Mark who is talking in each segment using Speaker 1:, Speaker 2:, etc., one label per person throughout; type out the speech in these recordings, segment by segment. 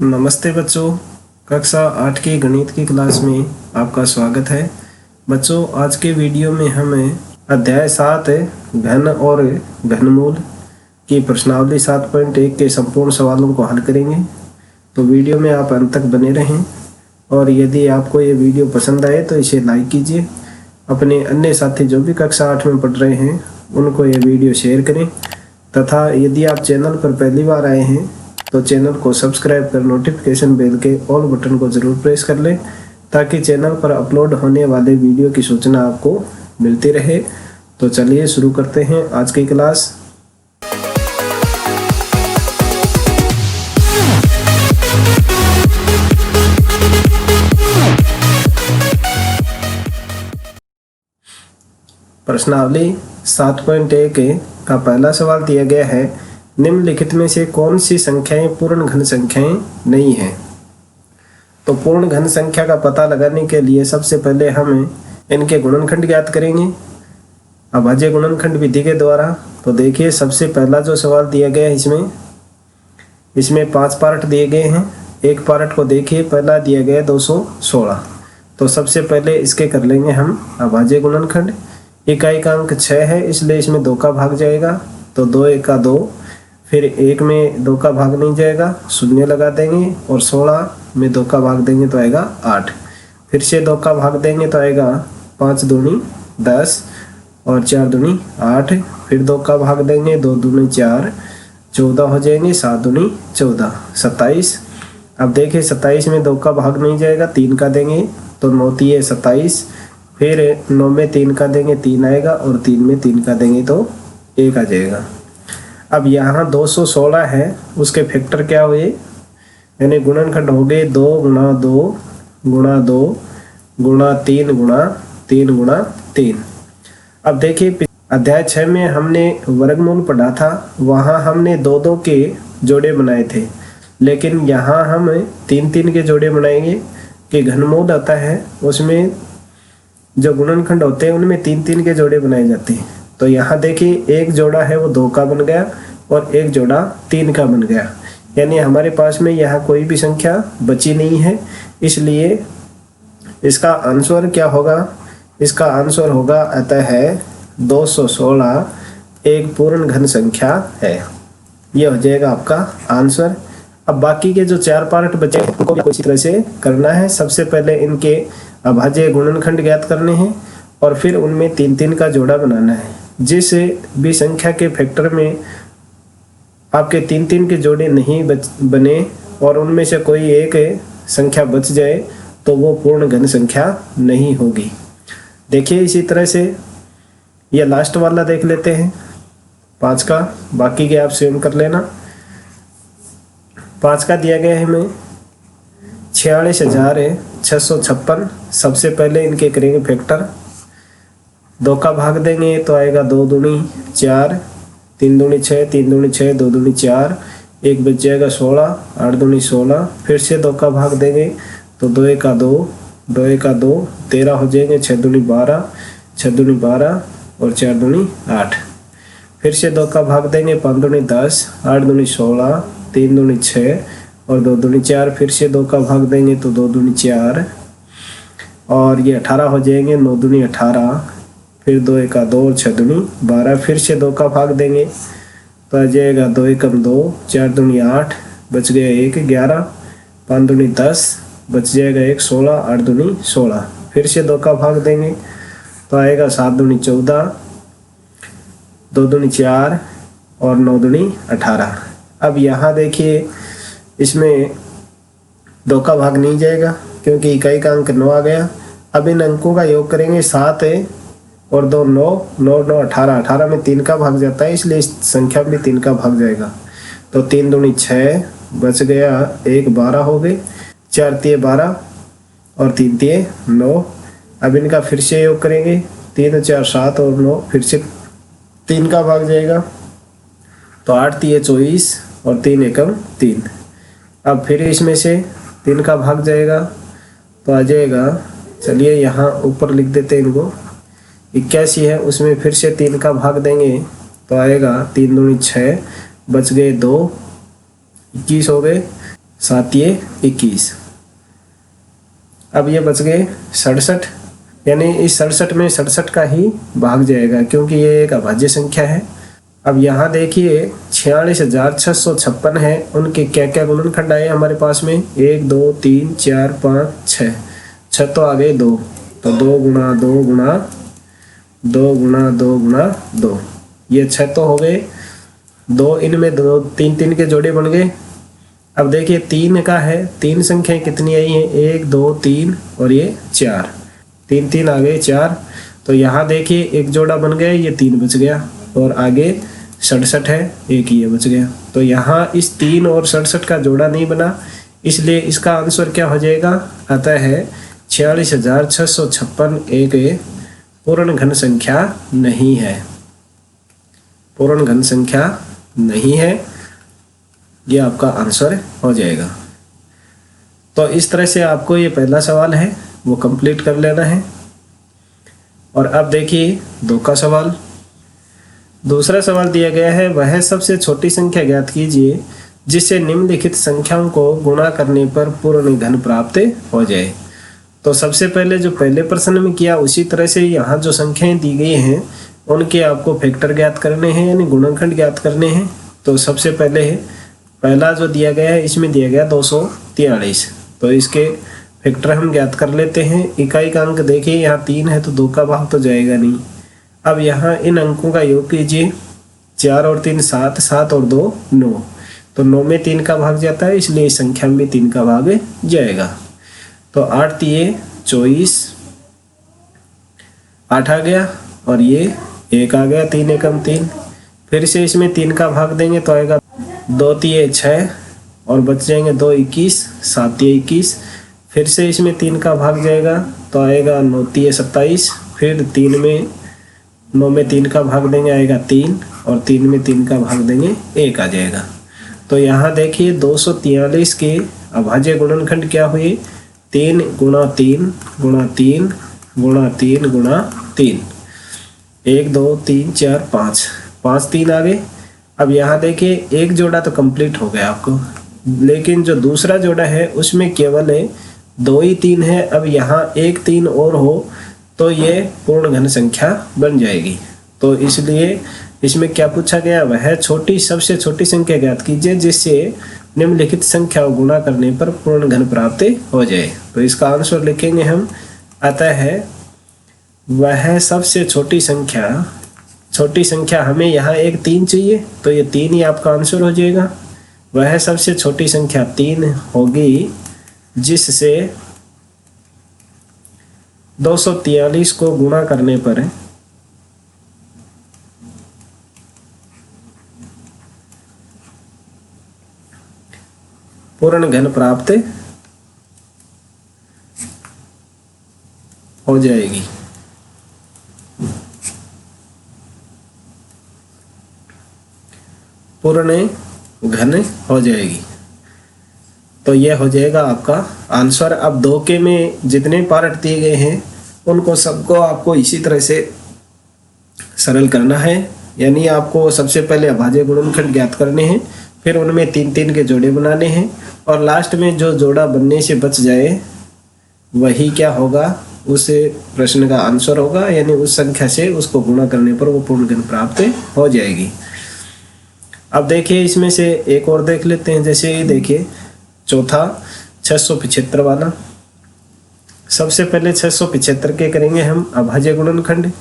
Speaker 1: नमस्ते बच्चों। कक्षा 8 की गणित की क्लास में आपका स्वागत है। बच्चों, आज के वीडियो में हम अध्याय 7 घन और घनमूल की प्रश्नावली 7.1 के संपूर्ण सवालों को हल करेंगे। तो वीडियो में आप अंत तक बने रहें और यदि आपको ये वीडियो पसंद आए तो इसे लाइक कीजिए। अपने अन्य साथी जो भी कक्षा 8 में पढ़ रहे हैं उनको ये वीडियो शेयर करें तथा यदि आप चैनल पर पहली बार आए हैं तो चैनल को सब्सक्राइब कर नोटिफिकेशन बेल के ऑल बटन को ज़रूर प्रेस कर लें ताकि चैनल पर अपलोड होने वाले वीडियो की सूचना आपको मिलती रहे। तो चलिए शुरू करते हैं आज की क्लास। प्रश्नावली 7.1 का पहला सवाल दिया गया है, निम्नलिखित में से कौन सी संख्याएं पूर्ण घन संख्याएं नहीं हैं। तो पूर्ण घन संख्या का पता लगाने के लिए सबसे पहले हम इनके गुणनखंड ज्ञात करेंगे अभाज्य गुणनखंड विधि के द्वारा। तो देखिए, सबसे पहला जो सवाल दिया गया है इसमें 5 पार्ट दिए गए हैं। एक पार्ट को देखिए, पहला दिया गया 216। तो सबसे पहले इसके कर लेंगे हम अभाज्य गुणनखंड। इकाई का अंक 6 है इसलिए इसमें 2 का भाग जाएगा, तो 2 एका 2, फिर 1 में 2 का भाग नहीं जाएगा, शून्य लगा देंगे और 16 में 2 का भाग देंगे तो आएगा 8। फिर से 2 का भाग देंगे तो आएगा 5 दूनी 10 और 4 दूनी 8। फिर 2 का भाग देंगे, 2 दूनी 4, 14 हो जाएंगे, 7 दूनी 14, 27। अब देखिए 27 में 2 का भाग नहीं जाएगा, 3 का देंगे तो 9 तिये 27। फिर 9 में 3 का देंगे 3 आएगा और 3 में 3 का देंगे तो 1 आ जाएगा। अब यहाँ 216 है, उसके फैक्टर क्या हुए, यानी गुणनखंड हो गए 2 गुणा 2 गुणा 2 गुणा 3 गुणा 3 गुणा 3। अब देखिए अध्याय 6 में हमने वर्गमूल पढ़ा था, वहाँ हमने 2-2 के जोड़े बनाए थे, लेकिन यहाँ हम 3-3 के जोड़े बनाएंगे कि घनमूल आता है उसमें जो गुणनखंड होते हैं उनमें 3-3 के जोड़े बनाए जाते हैं। तो यहाँ देखिए, एक जोड़ा है वो 2 का बन गया और एक जोड़ा 3 का बन गया, यानी हमारे पास में यहाँ कोई भी संख्या बची नहीं है। इसलिए इसका आंसर क्या होगा, इसका आंसर होगा अतः है 216 एक पूर्ण घन संख्या है। ये हो जाएगा आपका आंसर। अब बाकी के जो 4 पार्ट बचे उनको भी इसी तरह से करना है। सबसे पहले इनके अभाज्य गुणनखंड ज्ञात करने हैं और फिर उनमें 3-3 का जोड़ा बनाना है। जिस भी संख्या के फैक्टर में आपके 3-3 के जोड़े नहीं बने और उनमें से कोई एक संख्या बच जाए तो वो पूर्ण घन संख्या नहीं होगी। देखिए इसी तरह से ये लास्ट वाला देख लेते हैं 5 का, बाकी के आप स्वयं कर लेना। 5 का दिया गया है हमें 46,656। सबसे पहले इनके करेंगे फैक्टर, 2 का भाग देंगे तो आएगा 2 दूनी 4, 3 दूनी 6, 3 दूनी 6, 2 दूनी 4, 1 बच जाएगा 16, 8 दूनी 16। फिर से 2 का भाग देंगे तो 2 एका 2, 2 एका 2, 13 हो जाएंगे, 6 दूनी 12, 6 दूनी 12 और 4 दूनी 8। फिर से 2 का भाग देंगे, 5 दूनी 10, 8 दूनी 16, 3 दूनी 6 और 2 दूनी 4। फिर से 2 का भाग देंगे तो 2 दूनी 4 और ये 18 हो जाएंगे, 9 दूनी 18, फिर 2 एका 2 और 6 दूनी 12। फिर से 2 का भाग देंगे तो आ जाएगा 2 एकम 2, 4 दूनी 8, बच गया 1, 11, 5 दूनी 10, बच जाएगा 1, 16, 8 दूनी 16। फिर से 2 का भाग देंगे तो आएगा 7 दूनी 14, 2 दूनी 4 और 9 दूनी 18। अब यहाँ देखिए इसमें 2 का भाग नहीं जाएगा क्योंकि इकाई का अंक 9 आ गया। अब इन अंकों का योग करेंगे, 7 और 2 9, 9 9 18, 18 में 3 का भाग जाता है इसलिए इस संख्या में 3 का भाग जाएगा। तो 3 दूनी 6, बच गया 1, 12 हो गए, 4 तिये 12 और 3 तिये 9। अब इनका फिर से योग करेंगे, 3 4 7 और 9, फिर से 3 का भाग जाएगा तो 8 तिये 24 और 3 एकम 3। अब फिर इसमें से 3 का भाग जाएगा तो आ जाएगा, चलिए यहाँ ऊपर लिख देते हैं इनको, 81 है, उसमें फिर से 3 का भाग देंगे तो आएगा 3 दूनी 6, बच गए 2, 21 हो गए। 7 ये 21। अब ये बच गए 67, यानी इस 67 में 67 का ही भाग जाएगा क्योंकि ये एक अभाज्य संख्या है। अब यहाँ देखिए 46,656 है, उनके क्या क्या गुणनखंड आए हमारे पास में, 1 2 3 4 5 6, 6 तो आ गए 2, तो 2 गुणा 2 गुणा 2 गुणा 2 गुणा 2, ये 6 तो हो गए। 2 इनमें 2 3 3 के जोड़े बन गए। अब देखिए 3 का है, 3 संख्याएं कितनी आई हैं, 1 2 3 और ये 4, 3 3 आ गए 4। तो यहाँ देखिए एक जोड़ा बन गया, ये 3 बच गया और आगे 67 है, एक ये बच गया। तो यहाँ इस 3 और 67 का जोड़ा नहीं बना, इसलिए इसका आंसर क्या हो जाएगा, आता है 46,656 एक पूर्ण घन संख्या नहीं है, पूर्ण घन संख्या नहीं है, ये आपका आंसर हो जाएगा। तो इस तरह से आपको ये पहला सवाल है वो कंप्लीट कर लेना है। और अब देखिए 2 का सवाल। दूसरा सवाल दिया गया है, वह सबसे छोटी संख्या ज्ञात कीजिए जिससे निम्नलिखित संख्याओं को गुणा करने पर पूर्ण घन प्राप्त हो जाए। तो सबसे पहले जो पहले प्रश्न में किया उसी तरह से यहाँ जो संख्याएं दी गई हैं उनके आपको फैक्टर ज्ञात करने हैं, यानी गुणनखंड ज्ञात करने हैं। तो सबसे पहले पहला जो दिया गया है इसमें दिया गया 243, तो इसके फैक्टर हम ज्ञात कर लेते हैं। इकाई का अंक देखिए यहाँ 3 है तो 2 का भाग तो जाएगा नहीं। अब यहाँ इन अंकों का योग कीजिए, 4 और 3 7, 7 और 2 9, तो 9 में 3 का भाग जाता है, इसलिए इस संख्या में भी 3 का भाग जाएगा। तो 8 3 24, 8 आ गया और ये 1 आ गया, 3 एकम 3। फिर से इसमें 3 का भाग देंगे तो आएगा 2 3 6 और बच जाएंगे 2 21, 7 21। फिर से इसमें 3 का भाग जाएगा तो आएगा 9 3 27। फिर 3 में 9 में 3 का भाग देंगे आएगा 3 और 3 में 3 का भाग देंगे 1 आ जाएगा। तो यहाँ देखिए 243 के अभाज्य गुणनखंड क्या हुए, 3 गुणा 3 गुणा 3 गुणा 3 गुणा 3, 1 2 3 4 5, 5 3 आ गए। अब यहाँ देखिए एक जोड़ा तो कंप्लीट हो गया आपको, लेकिन जो दूसरा जोड़ा है उसमें केवल 2 ही 3 है। अब यहाँ 1 3 और हो तो ये पूर्ण घन संख्या बन जाएगी। तो इसलिए इसमें क्या पूछा गया, वह छोटी सबसे छोटी संख्या ज्ञात कीजिए जिससे निम्नलिखित संख्या को गुणा करने पर पूर्ण घन प्राप्त हो जाए। तो इसका आंसर लिखेंगे हम, आता है वह सबसे छोटी संख्या हमें यहाँ एक 3 चाहिए तो ये 3 ही आपका आंसर हो जाएगा। वह सबसे छोटी संख्या 3 होगी जिससे 243 को गुणा करने पर पूर्ण घन प्राप्त हो जाएगी। पूर्ण घन हो जाएगी, तो यह हो जाएगा आपका आंसर। अब 2 के में जितने पार्ट दिए गए हैं उनको सबको आपको इसी तरह से सरल करना है, यानी आपको सबसे पहले अभाज्य गुणनखंड ज्ञात करने हैं, फिर उनमें 3 3 के जोड़े बनाने हैं और लास्ट में जो जोड़ा बनने से बच जाए वही क्या होगा, उस प्रश्न का आंसर होगा, यानी उस संख्या से उसको गुणा करने पर वो पूर्ण घन प्राप्त हो जाएगी। अब देखिए इसमें से एक और देख लेते हैं, जैसे ये देखिए चौथा 675 वाला। सबसे पहले 675 के करेंगे हम अभाज्य गुणनखंड।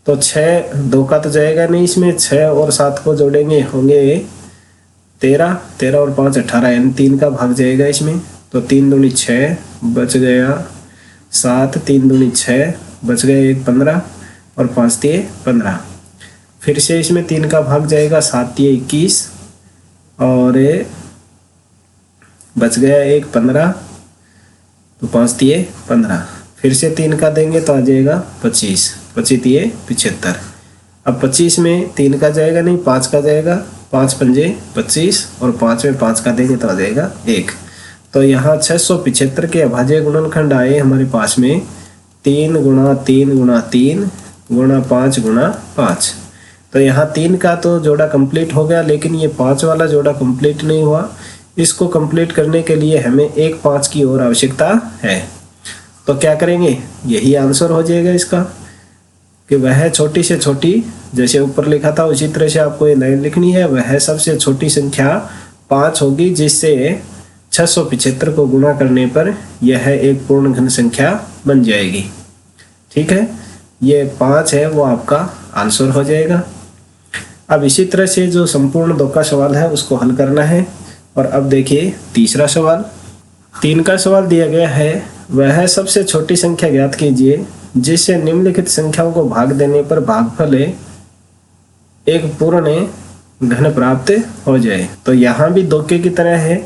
Speaker 1: तो 6 2 का तो जाएगा नहीं, इसमें 6 और 7 को जोड़ेंगे होंगे 13, 13 और 5 18, यानी 3 का भाग जाएगा इसमें। तो 3 दूनी 6 बच गया 7, 3 दूनी 6 बच गया 1 15 और 5 3 15। फिर से इसमें 3 का भाग जाएगा 7 3 21 और बच गया 1 15, तो 5 3 15। फिर से 3 का देंगे तो आ जाएगा 25, 25 3 75। अब 25 में 3 का जाएगा नहीं, 5 का जाएगा, 5 5 25 और 5 में 5 का देंगे तो आ जाएगा 1। तो यहाँ 675 के अभाज्य गुणनखंड आए हमारे पास में 3 गुणा 3 गुणा 3 गुणा 5 गुणा 5। तो यहाँ 3 का तो जोड़ा कंप्लीट हो गया, लेकिन ये 5 वाला जोड़ा कंप्लीट नहीं हुआ, इसको कंप्लीट करने के लिए हमें एक 5 की और आवश्यकता है। तो क्या करेंगे, यही आंसर हो जाएगा इसका कि वह छोटी से छोटी, जैसे ऊपर लिखा था उसी तरह से आपको ये लाइन लिखनी है, वह सबसे छोटी संख्या 5 होगी जिससे 675 को गुणा करने पर यह एक पूर्ण घन संख्या बन जाएगी। ठीक है, ये 5 है वो आपका आंसर हो जाएगा। अब इसी तरह से जो संपूर्ण 2 का सवाल है उसको हल करना है। और अब देखिए तीसरा सवाल, 3 का सवाल दिया गया है, वह सबसे छोटी संख्या ज्ञात कीजिए जिससे निम्नलिखित संख्याओं को भाग देने पर भागफल एक पूर्ण घन प्राप्त हो जाए। तो यहाँ भी 2 की तरह है,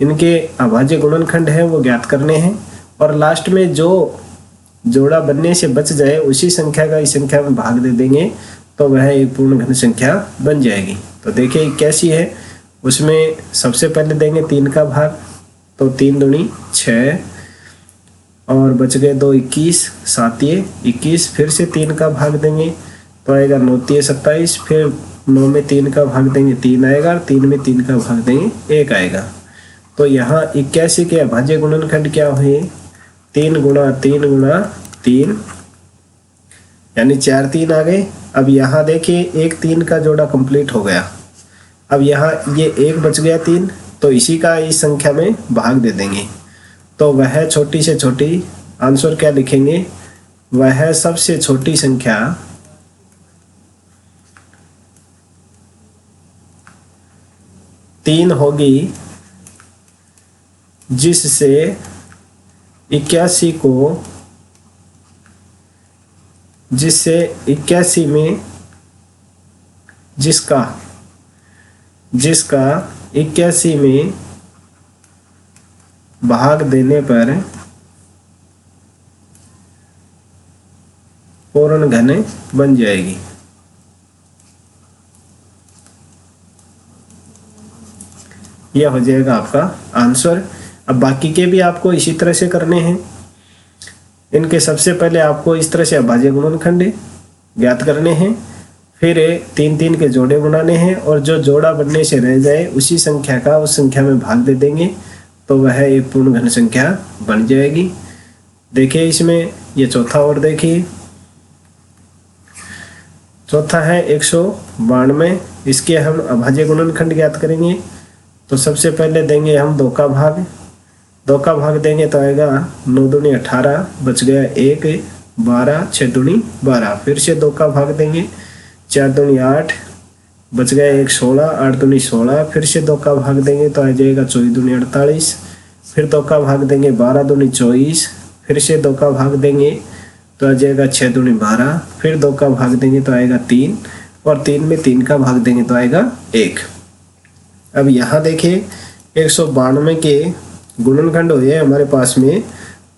Speaker 1: इनके अभाज्य गुणनखंड है वो ज्ञात करने हैं और लास्ट में जो जोड़ा बनने से बच जाए उसी संख्या का इस संख्या में भाग दे देंगे तो वह एक पूर्ण घन संख्या बन जाएगी। तो देखिए कैसी है, उसमें सबसे पहले देंगे 3 का भाग, तो 3 दूनी 6 और बच गए 2 21, 7 21, फिर से 3 का भाग देंगे तो आएगा 9 3 27, फिर 9 में 3 का भाग देंगे 3 आएगा, 3 में 3 का भाग देंगे 1 आएगा। तो यहाँ 81 के अभाज्य गुणनखंड क्या हुए, 3 गुणा 3 गुणा 3 यानी 4 3 आ गए। अब यहाँ देखिए एक 3 का जोड़ा कंप्लीट हो गया। अब यहाँ ये 1 बच गया 3, तो इसी का इस संख्या में भाग दे देंगे तो वह छोटी से छोटी, आंसर क्या लिखेंगे, वह सबसे छोटी संख्या 3 होगी जिससे 81 में जिसका 81 में भाग देने पर पूर्ण घन बन जाएगी। यह हो जाएगा आपका आंसर। अब बाकी के भी आपको इसी तरह से करने हैं। इनके सबसे पहले आपको इस तरह से अभाज्य गुणनखंड ज्ञात करने हैं, फिर 3 3 के जोड़े बनाने हैं और जो जोड़ा बनने से रह जाए उसी संख्या का उस संख्या में भाग दे देंगे तो वह एक पूर्ण घन संख्या बन जाएगी। देखिए इसमें ये चौथा और देखिए, चौथा है 192, इसके हम अभाज्य गुणनखंड ज्ञात करेंगे। तो सबसे पहले देंगे हम 2 का भाग, 2 का भाग देंगे तो आएगा 9 दूनी 18, बच गया 1 12, 6 दूनी 12, फिर से 2 का भाग देंगे 4 दूनी 8, बच गया 1 16, 8 दूनी 16, फिर से 2 का भाग देंगे तो आ जाएगा 24 दूनी 48, फिर 2 का भाग देंगे 12 दूनी 24, फिर से 2 का भाग देंगे तो आ जाएगा 6 दूनी 12, फिर 2 का भाग देंगे तो आएगा 3 और 3 में 3 का भाग देंगे तो आएगा 1। अब यहाँ देखिए 192 के गुणनखंड हो जाए हमारे पास में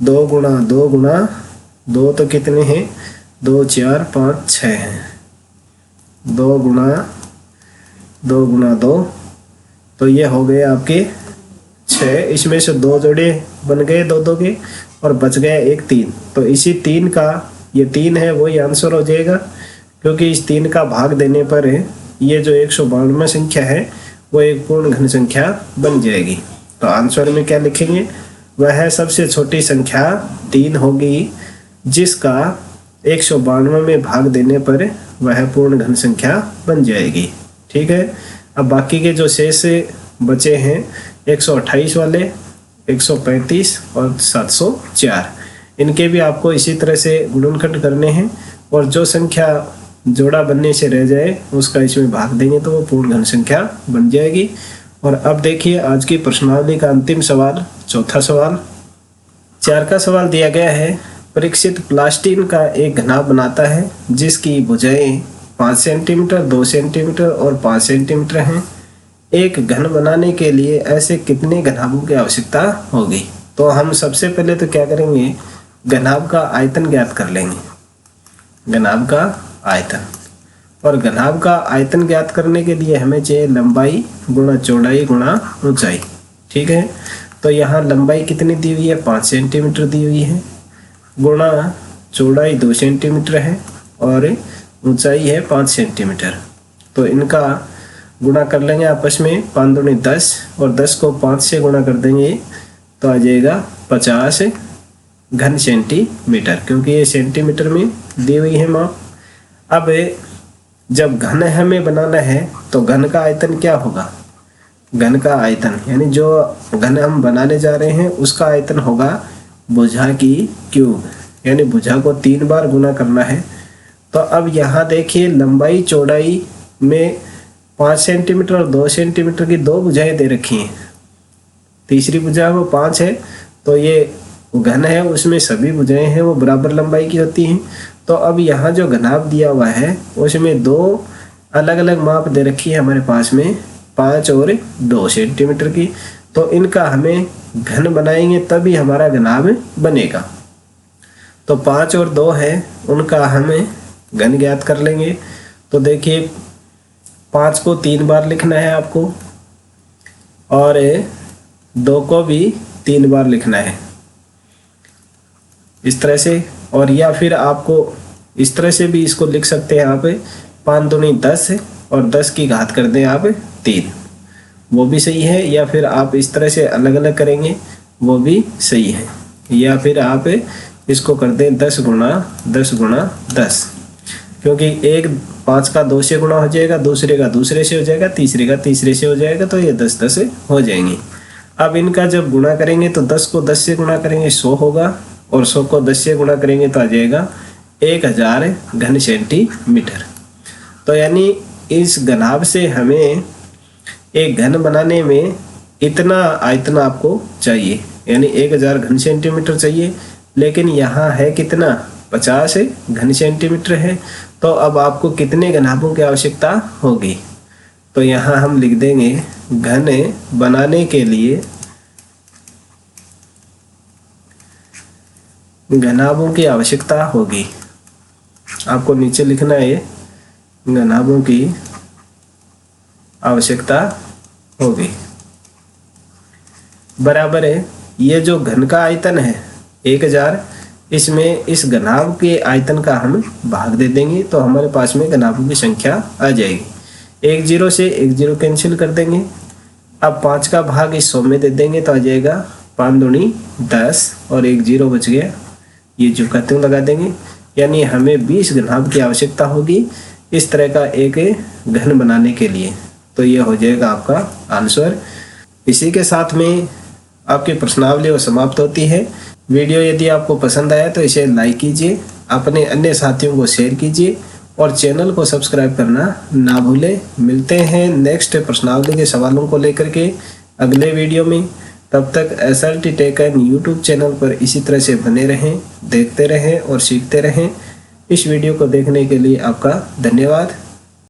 Speaker 1: 2 गुणा 2 गुणा 2, तो कितने हैं, 2 4 5 6 हैं, 2 गुणा 2, तो ये हो गए आपके 6, इसमें से 2 जोड़े बन गए 2 2 के और बच गया 1 3, तो इसी 3 का ये 3 है वही आंसर हो जाएगा, क्योंकि इस 3 का भाग देने पर ये जो 192 संख्या है वो एक पूर्ण घन संख्या बन जाएगी। तो आंसर में क्या लिखेंगे, वह सबसे छोटी संख्या 3 होगी जिसका 192 में भाग देने पर वह पूर्ण घन संख्या बन जाएगी। ठीक है, अब बाकी के जो शेष बचे हैं 128 वाले, 135 और 704, इनके भी आपको इसी तरह से गुणनखंड करने हैं और जो संख्या जोड़ा बनने से रह जाए उसका इसमें भाग देंगे तो वो पूर्ण घन संख्या बन जाएगी। और अब देखिए आज की प्रश्नावली का अंतिम सवाल, चौथा सवाल। 4 का सवाल दिया गया है, परीक्षित प्लास्टिन का एक घनाभ बनाता है जिसकी भुजाएं 5 सेंटीमीटर, 2 सेंटीमीटर और 5 सेंटीमीटर हैं। एक घन बनाने के लिए ऐसे कितने घनाभों की आवश्यकता होगी। तो हम सबसे पहले तो क्या करेंगे, घनाभ का आयतन ज्ञात कर लेंगे, घनाभ का आयतन। और घनाभ का आयतन ज्ञात करने के लिए हमें चाहिए लंबाई गुणा चौड़ाई गुणा ऊंचाई। ठीक है, तो यहाँ लंबाई कितनी दी हुई है, 5 सेंटीमीटर दी हुई है, गुणा चौड़ाई 2 सेंटीमीटर है और ऊंचाई है 5 सेंटीमीटर। तो इनका गुणा कर लेंगे आपस में, 5 दूनी 10 और 10 को 5 से गुणा कर देंगे तो आ जाएगा 50 घन सेंटीमीटर, क्योंकि ये सेंटीमीटर में दी हुई है माप। अब जब घन हमें बनाना है तो घन का आयतन क्या होगा? घन का आयतन यानी जो घन हम बनाने जा रहे हैं उसका आयतन होगा भुजा की क्यूब, यानी भुजा को 3 बार गुणा करना है। तो अब यहाँ देखिए लंबाई चौड़ाई में 5 सेंटीमीटर और 2 सेंटीमीटर की 2 भुजाएं दे रखी हैं। तीसरी भुजा वो 5 है, तो ये घन है उसमें सभी भुजाएं हैं वो बराबर लंबाई की होती हैं। तो अब यहाँ जो घनाभ दिया हुआ है उसमें 2 अलग अलग माप दे रखी है हमारे पास में, 5 और 2 सेंटीमीटर की। तो इनका हमें घन बनाएंगे तभी हमारा घनाभ बनेगा। तो 5 और 2 है उनका हमें घन ज्ञात कर लेंगे। तो देखिए 5 को 3 बार लिखना है आपको और 2 को भी 3 बार लिखना है इस तरह से। और या फिर आपको इस तरह से भी इसको लिख सकते हैं आप, 5 दूनी 10 और 10 की घात कर दें आप 3, वो भी सही है। या फिर आप इस तरह से अलग अलग करेंगे वो भी सही है। या फिर आप इसको कर दें 10 गुणा 10 गुणा 10, क्योंकि एक 5 का 2 से गुणा हो जाएगा, दूसरे का दूसरे से हो जाएगा, तीसरे का तीसरे से हो जाएगा, तो ये 10 10 हो जाएंगे। अब इनका जब गुणा करेंगे तो 10 को 10 से गुणा करेंगे 100 होगा और 100 को 10 से गुणा करेंगे तो आ जाएगा 1000 घन सेंटीमीटर। तो यानी इस घनाभ से हमें एक घन बनाने में इतना आयतन आपको चाहिए, यानी 1000 घन सेंटीमीटर चाहिए। लेकिन यहाँ है कितना? 50 घन सेंटीमीटर है। तो अब आपको कितने घनाभों की आवश्यकता होगी? तो यहाँ हम लिख देंगे घन बनाने के लिए घनाभों की आवश्यकता होगी। आपको नीचे लिखना है घनाभों की आवश्यकता होगी बराबर है ये जो घन का आयतन है 1000, इसमें इस घनाभ के आयतन का हम भाग दे देंगे तो हमारे पास में घनाभों की संख्या आ जाएगी। 1 0 से 1 0 कैंसिल कर देंगे। अब 5 का भाग इस 100 में दे देंगे तो आ जाएगा 5 दूनी 10 और 1 0 बच गया, ये जो कहते लगा देंगे। यानी हमें 20 घनाभ की आवश्यकता होगी इस तरह का एक घन बनाने के लिए। तो ये हो जाएगा आपका आंसर। इसी के साथ में आपकी प्रश्नावली वो समाप्त होती है। वीडियो यदि आपको पसंद आया तो इसे लाइक कीजिए, अपने अन्य साथियों को शेयर कीजिए और चैनल को सब्सक्राइब करना ना भूलें। मिलते हैं नेक्स्ट प्रश्नावली के सवालों को लेकर के अगले वीडियो में। तब तक SRT Tech N YouTube channel पर इसी तरह से बने रहें, देखते रहें और सीखते रहें। इस वीडियो को देखने के लिए आपका धन्यवाद।